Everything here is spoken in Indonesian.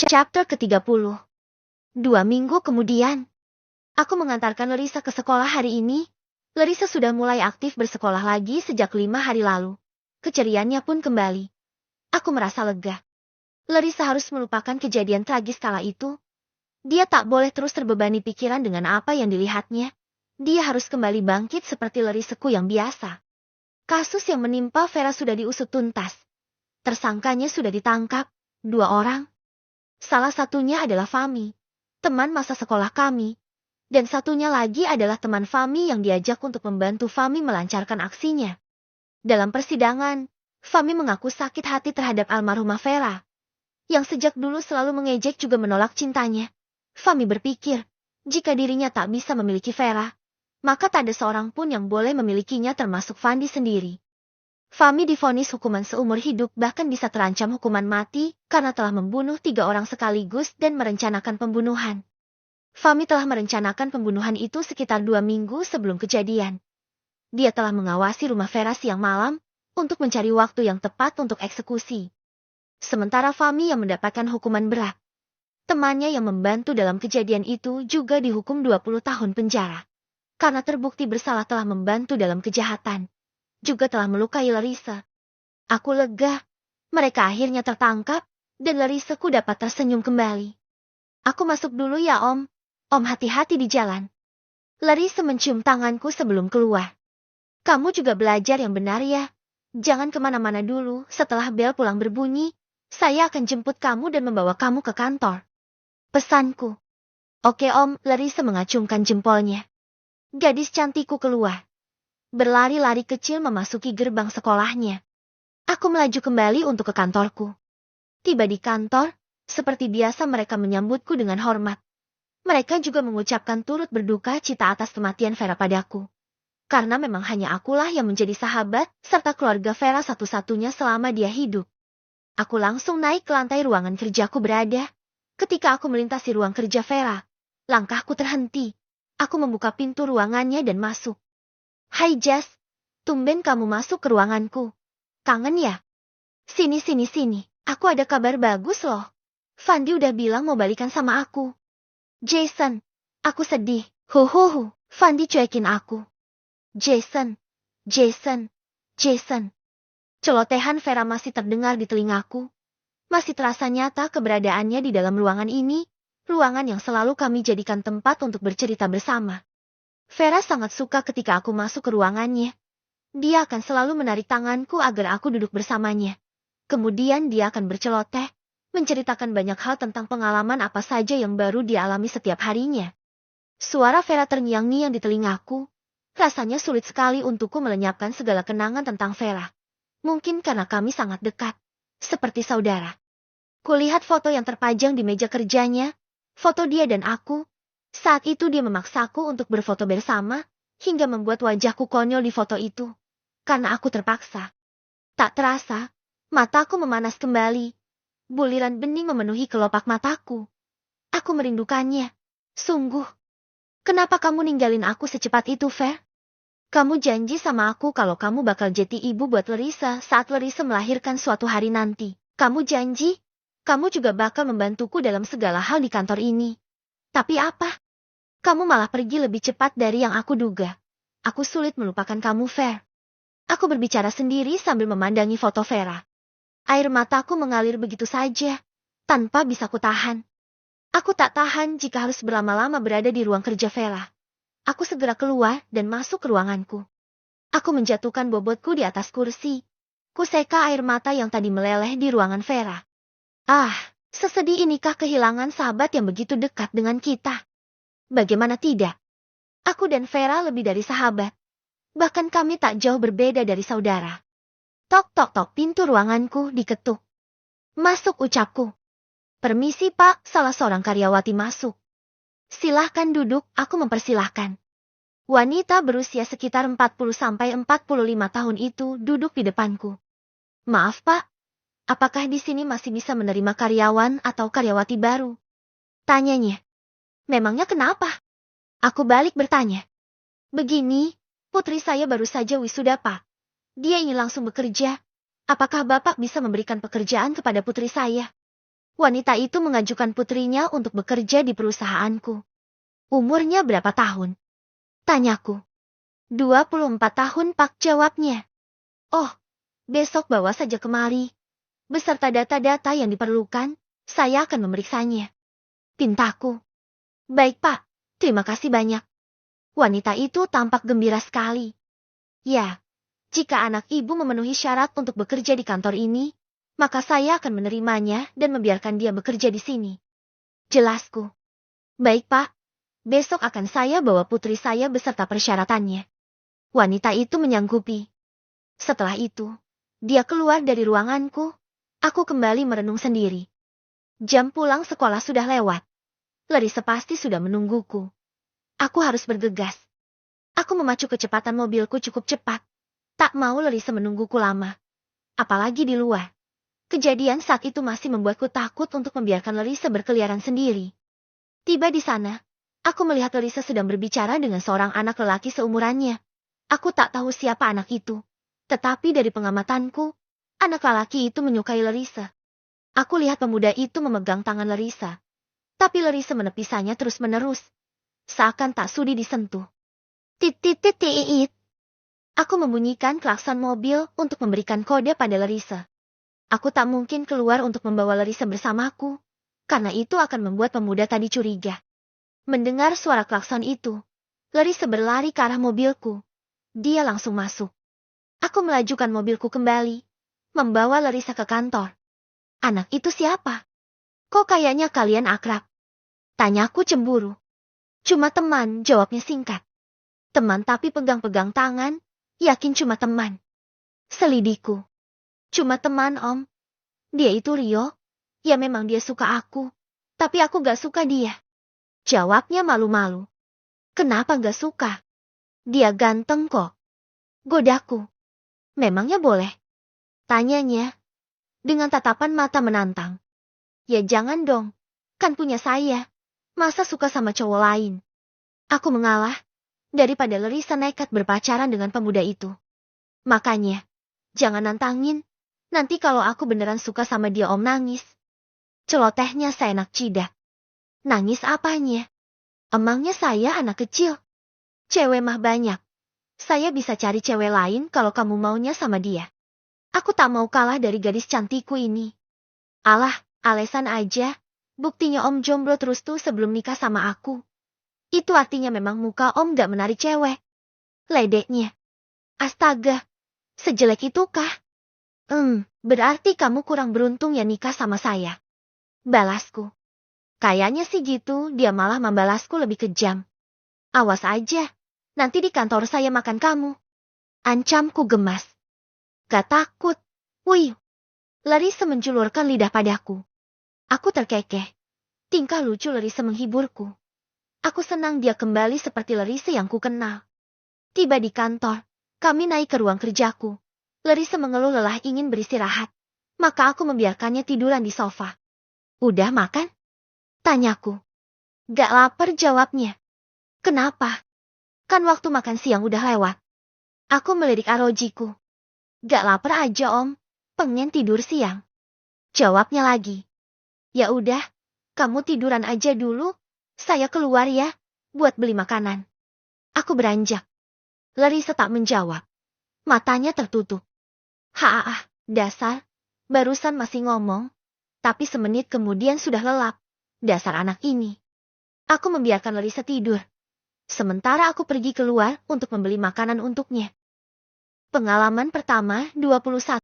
Chapter ke-30. 2 minggu kemudian, aku mengantarkan Larissa ke sekolah hari ini. Larissa sudah mulai aktif bersekolah lagi sejak 5 hari lalu. Keceriaannya pun kembali. Aku merasa lega. Larissa harus melupakan kejadian tragis kala itu. Dia tak boleh terus terbebani pikiran dengan apa yang dilihatnya. Dia harus kembali bangkit seperti Larissaku yang biasa. Kasus yang menimpa Vera sudah diusut tuntas. Tersangkanya sudah ditangkap, 2 orang. Salah satunya adalah Fami, teman masa sekolah kami. Dan satunya lagi adalah teman Fami yang diajak untuk membantu Fami melancarkan aksinya. Dalam persidangan, Fami mengaku sakit hati terhadap almarhumah Vera, yang sejak dulu selalu mengejek juga menolak cintanya. Fami berpikir, jika dirinya tak bisa memiliki Vera, maka tak ada seorang pun yang boleh memilikinya termasuk Fandi sendiri. Fami divonis hukuman seumur hidup bahkan bisa terancam hukuman mati karena telah membunuh 3 orang sekaligus dan merencanakan pembunuhan. Fami telah merencanakan pembunuhan itu sekitar 2 minggu sebelum kejadian. Dia telah mengawasi rumah Vera siang malam untuk mencari waktu yang tepat untuk eksekusi. Sementara Fami yang mendapatkan hukuman berat. Temannya yang membantu dalam kejadian itu juga dihukum 20 tahun penjara. Karena terbukti bersalah telah membantu dalam kejahatan. Juga telah melukai Larissa. Aku lega. Mereka akhirnya tertangkap, dan Larissaku dapat tersenyum kembali. Aku masuk dulu ya Om. Om hati-hati di jalan. Larissa mencium tanganku sebelum keluar. Kamu juga belajar yang benar ya. Jangan kemana-mana dulu, setelah bel pulang berbunyi, saya akan jemput kamu dan membawa kamu ke kantor. Pesanku. Oke Om, Larissa mengacungkan jempolnya. Gadis cantikku keluar. Berlari-lari kecil memasuki gerbang sekolahnya. Aku melaju kembali untuk ke kantorku. Tiba di kantor, seperti biasa mereka menyambutku dengan hormat. Mereka juga mengucapkan turut berduka cita atas kematian Vera padaku. Karena memang hanya akulah yang menjadi sahabat serta keluarga Vera satu-satunya selama dia hidup. Aku langsung naik ke lantai ruangan kerjaku berada. Ketika aku melintasi ruang kerja Vera, langkahku terhenti. Aku membuka pintu ruangannya dan masuk. Hai Jas, tumben kamu masuk ke ruanganku. Kangen ya? Sini, aku ada kabar bagus loh. Fandi udah bilang mau balikan sama aku. Jason, aku sedih. Huhuhu, Fandi cuekin aku. Jason. Celotehan Vera masih terdengar di telingaku. Masih terasa nyata keberadaannya di dalam ruangan ini, ruangan yang selalu kami jadikan tempat untuk bercerita bersama. Vera sangat suka ketika aku masuk ke ruangannya. Dia akan selalu menarik tanganku agar aku duduk bersamanya. Kemudian dia akan berceloteh, menceritakan banyak hal tentang pengalaman apa saja yang baru dia alami setiap harinya. Suara Vera terngiang-ngiang di telingaku. Rasanya sulit sekali untukku melenyapkan segala kenangan tentang Vera. Mungkin karena kami sangat dekat, seperti saudara. Kulihat foto yang terpajang di meja kerjanya, foto dia dan aku. Saat itu dia memaksaku untuk berfoto bersama, hingga membuat wajahku konyol di foto itu. Karena aku terpaksa. Tak terasa, mataku memanas kembali. Buliran bening memenuhi kelopak mataku. Aku merindukannya. Sungguh. Kenapa kamu ninggalin aku secepat itu, Fer? Kamu janji sama aku kalau kamu bakal jadi ibu buat Larissa saat Larissa melahirkan suatu hari nanti. Kamu janji, kamu juga bakal membantuku dalam segala hal di kantor ini. Tapi apa? Kamu malah pergi lebih cepat dari yang aku duga. Aku sulit melupakan kamu, Fer. Aku berbicara sendiri sambil memandangi foto Vera. Air mataku mengalir begitu saja, tanpa bisa kutahan. Aku tak tahan jika harus berlama-lama berada di ruang kerja Vera. Aku segera keluar dan masuk ke ruanganku. Aku menjatuhkan bobotku di atas kursi. Kuseka air mata yang tadi meleleh di ruangan Vera. Ah, sesedih inikah kehilangan sahabat yang begitu dekat dengan kita? Bagaimana tidak? Aku dan Vera lebih dari sahabat. Bahkan kami tak jauh berbeda dari saudara. Tok tok tok, pintu ruanganku diketuk. Masuk, ucapku. Permisi Pak, salah seorang karyawati masuk. Silahkan duduk, aku mempersilahkan. Wanita berusia sekitar 40-45 tahun itu duduk di depanku. Maaf Pak, apakah di sini masih bisa menerima karyawan atau karyawati baru? Tanyanya. Memangnya kenapa? Aku balik bertanya. Begini, putri saya baru saja wisuda Pak. Dia ingin langsung bekerja. Apakah Bapak bisa memberikan pekerjaan kepada putri saya? Wanita itu mengajukan putrinya untuk bekerja di perusahaanku. Umurnya berapa tahun? Tanyaku. 24 tahun, Pak, jawabnya. Oh, besok bawa saja kemari. Beserta data-data yang diperlukan, saya akan memeriksanya. Pintaku. Baik, Pak, terima kasih banyak. Wanita itu tampak gembira sekali. Ya, jika anak ibu memenuhi syarat untuk bekerja di kantor ini, maka saya akan menerimanya dan membiarkan dia bekerja di sini. Jelasku. Baik, Pak. Besok akan saya bawa putri saya beserta persyaratannya. Wanita itu menyanggupi. Setelah itu, dia keluar dari ruanganku. Aku kembali merenung sendiri. Jam pulang sekolah sudah lewat. Larissa pasti sudah menungguku. Aku harus bergegas. Aku memacu kecepatan mobilku cukup cepat. Tak mau Larissa menungguku lama. Apalagi di luar. Kejadian saat itu masih membuatku takut untuk membiarkan Larissa berkeliaran sendiri. Tiba di sana, aku melihat Larissa sedang berbicara dengan seorang anak lelaki seumurannya. Aku tak tahu siapa anak itu. Tetapi dari pengamatanku, anak lelaki itu menyukai Larissa. Aku lihat pemuda itu memegang tangan Larissa. Tapi Larissa menepisanya terus-menerus. Seakan tak sudi disentuh. Tit. Aku membunyikan klakson mobil untuk memberikan kode pada Larissa. Aku tak mungkin keluar untuk membawa Larissa bersamaku, karena itu akan membuat pemuda tadi curiga. Mendengar suara klakson itu, Larissa berlari ke arah mobilku. Dia langsung masuk. Aku melajukan mobilku kembali, membawa Larissa ke kantor. Anak itu siapa? Kok kayaknya kalian akrab? Tanyaku cemburu. Cuma teman, jawabnya singkat. Teman tapi pegang-pegang tangan, yakin cuma teman. Selidiku. Cuma teman, Om. Dia itu Rio. Ya memang dia suka aku. Tapi aku gak suka dia. Jawabnya malu-malu. Kenapa gak suka? Dia ganteng kok. Godaku. Memangnya boleh? Tanyanya. Dengan tatapan mata menantang. Ya jangan dong. Kan punya saya. Masa suka sama cowok lain? Aku mengalah. Daripada Larissa nekat berpacaran dengan pemuda itu. Makanya. Jangan nantangin. Nanti kalau aku beneran suka sama dia Om nangis. Celotehnya seenak cidak. Nangis apanya? Emangnya saya anak kecil? Cewek mah banyak. Saya bisa cari cewek lain kalau kamu maunya sama dia. Aku tak mau kalah dari gadis cantikku ini. Alah, alesan aja. Buktinya Om jomblo terus tuh sebelum nikah sama aku. Itu artinya memang muka Om gak menarik cewek. Ledeknya. Astaga. Sejelek itu kah? Berarti kamu kurang beruntung ya nikah sama saya. Balasku. Kayaknya sih gitu, dia malah membalasku lebih kejam. Awas aja. Nanti di kantor saya makan kamu. Ancamku gemas. Gak takut. Wih. Larissa menjulurkan lidah padaku. Aku terkekeh. Tingkah lucu Larissa menghiburku. Aku senang dia kembali seperti Larissa yang ku kenal. Tiba di kantor, kami naik ke ruang kerjaku. Larissa mengeluh lelah ingin beristirahat. Maka aku membiarkannya tiduran di sofa. Udah makan? Tanyaku. Gak lapar jawabnya. Kenapa? Kan waktu makan siang udah lewat. Aku melirik arojiku. Gak lapar aja Om. Pengen tidur siang. Jawabnya lagi. Ya udah, kamu tiduran aja dulu. Saya keluar ya, buat beli makanan. Aku beranjak. Larissa tak menjawab. Matanya tertutup. Dasar. Barusan masih ngomong. Tapi semenit kemudian sudah lelap. Dasar anak ini. Aku membiarkan Larissa tidur. Sementara aku pergi keluar untuk membeli makanan untuknya. Pengalaman pertama 21.